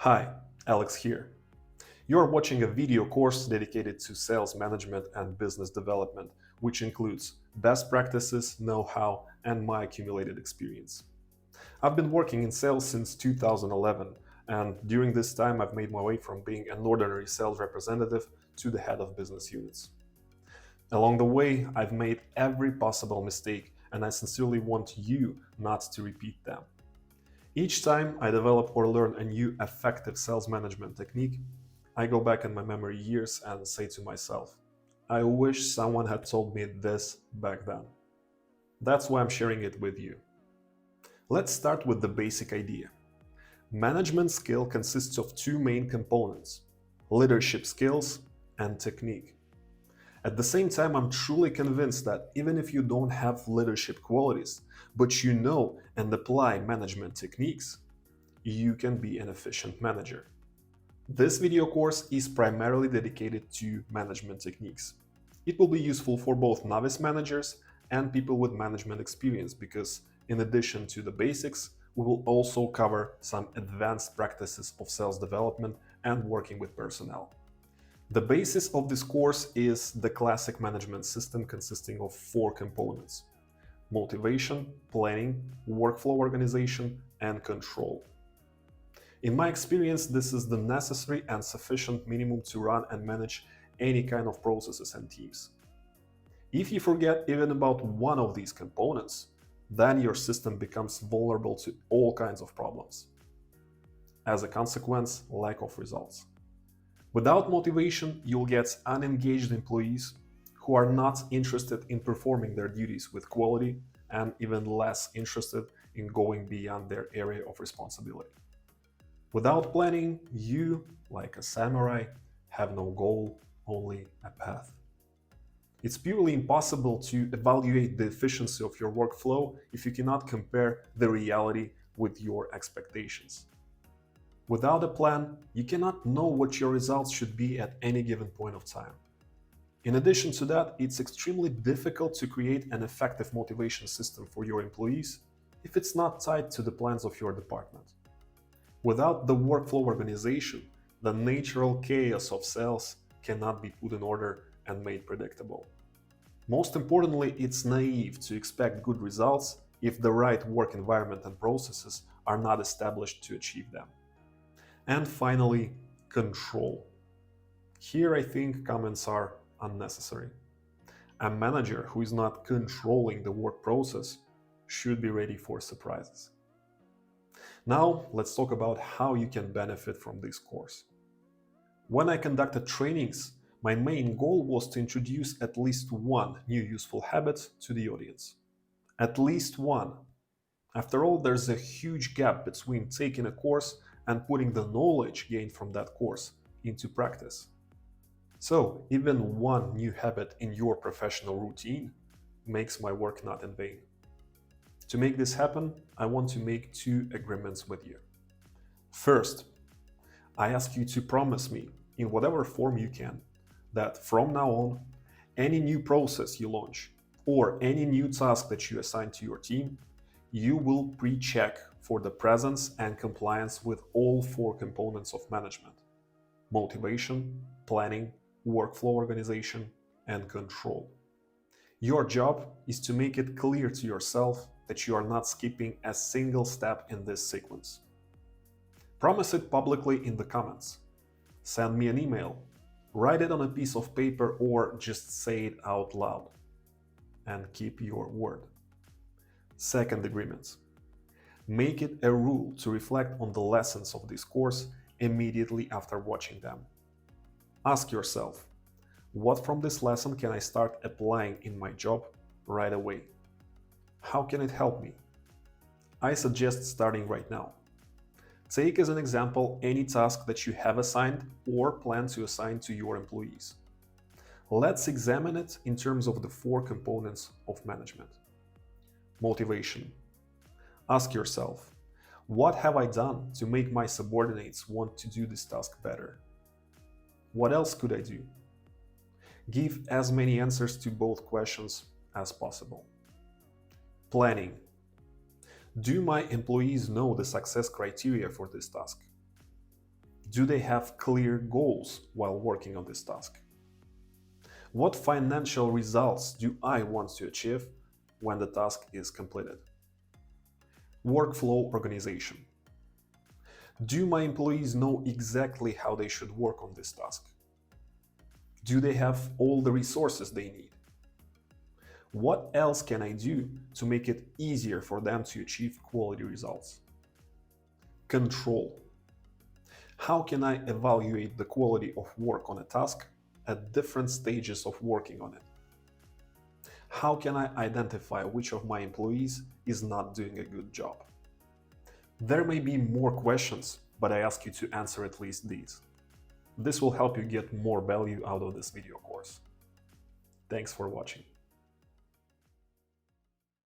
Hi, Alex here. You are watching a video course dedicated to sales management and business development, which includes best practices, know-how, and my accumulated experience. I've been working in sales since 2011, and during this time I've made my way from being an ordinary sales representative to the head of business units. Along the way, I've made every possible mistake, and I sincerely want you not to repeat them. Each time I develop or learn a new effective sales management technique, I go back in my memory years and say to myself, I wish someone had told me this back then. That's why I'm sharing it with you. Let's start with the basic idea. Management skill consists of two main components: leadership skills and technique. At the same time, I'm truly convinced that even if you don't have leadership qualities, but you know and apply management techniques, you can be an efficient manager. This video course is primarily dedicated to management techniques. It will be useful for both novice managers and people with management experience because, in addition to the basics, we will also cover some advanced practices of sales development and working with personnel. The basis of this course is the classic management system consisting of four components: motivation, planning, workflow organization, and control. In my experience, this is the necessary and sufficient minimum to run and manage any kind of processes and teams. If you forget even about one of these components, then your system becomes vulnerable to all kinds of problems. As a consequence, lack of results. Without motivation, you'll get unengaged employees who are not interested in performing their duties with quality and even less interested in going beyond their area of responsibility. Without planning, you, like a samurai, have no goal, only a path. It's purely impossible to evaluate the efficiency of your workflow if you cannot compare the reality with your expectations. Without a plan, you cannot know what your results should be at any given point of time. In addition to that, it's extremely difficult to create an effective motivation system for your employees if it's not tied to the plans of your department. Without the workflow organization, the natural chaos of sales cannot be put in order and made predictable. Most importantly, it's naive to expect good results if the right work environment and processes are not established to achieve them. And finally, control. Here I think comments are unnecessary. A manager who is not controlling the work process should be ready for surprises. Now, let's talk about how you can benefit from this course. When I conducted trainings, my main goal was to introduce at least one new useful habit to the audience. At least one. After all, there's a huge gap between taking a course and putting the knowledge gained from that course into practice. So, even one new habit in your professional routine makes my work not in vain. To make this happen, I want to make two agreements with you. First, I ask you to promise me, in whatever form you can, that from now on, any new process you launch or any new task that you assign to your team, you will pre-check for the presence and compliance with all four components of management: motivation, planning, workflow organization, and control. Your job is to make it clear to yourself that you are not skipping a single step in this sequence. Promise it publicly in the comments. Send me an email, write it on a piece of paper, or just say it out loud. And keep your word. Second agreement. Make it a rule to reflect on the lessons of this course immediately after watching them. Ask yourself, what from this lesson can I start applying in my job right away? How can it help me? I suggest starting right now. Take as an example any task that you have assigned or plan to assign to your employees. Let's examine it in terms of the four components of management. Motivation. Ask yourself, what have I done to make my subordinates want to do this task better? What else could I do? Give as many answers to both questions as possible. Planning. Do my employees know the success criteria for this task? Do they have clear goals while working on this task? What financial results do I want to achieve when the task is completed? Workflow organization. Do my employees know exactly how they should work on this task? Do they have all the resources they need? What else can I do to make it easier for them to achieve quality results? Control. How can I evaluate the quality of work on a task at different stages of working on it? How can I identify which of my employees is not doing a good job? There may be more questions, but I ask you to answer at least these. This will help you get more value out of this video course. Thanks for watching.